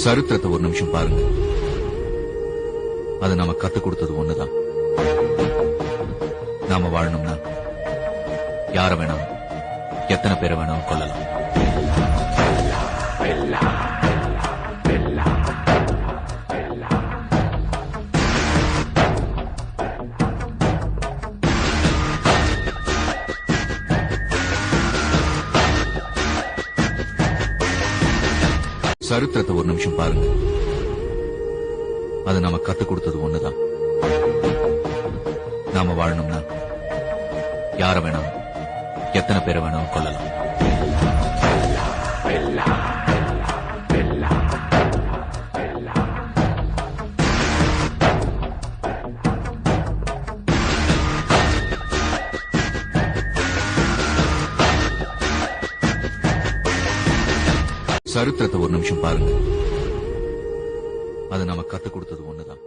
சரித்திரத்தை ஒரு நிமிஷம் பாருங்க. அது நாம கத்துக் கொடுத்தது ஒண்ணுதான். நாம வாழணும்னா யார வேணாம், எத்தனை பேரை வேணாம் கொல்லலாம். சரித்திரத்தை ஒரு நிமிஷம் பாருங்க. அது நாம கத்துக் கொடுத்தது ஒண்ணுதான். நாம வாழணும்னா யார வேணாம், எத்தனை பேரை வேணாம் கொல்லலாம். சரித்திரத்தை ஒரு நிமிஷம் பாருங்க. அது நாம கத்துக் கொடுத்தது ஒண்ணுதான்.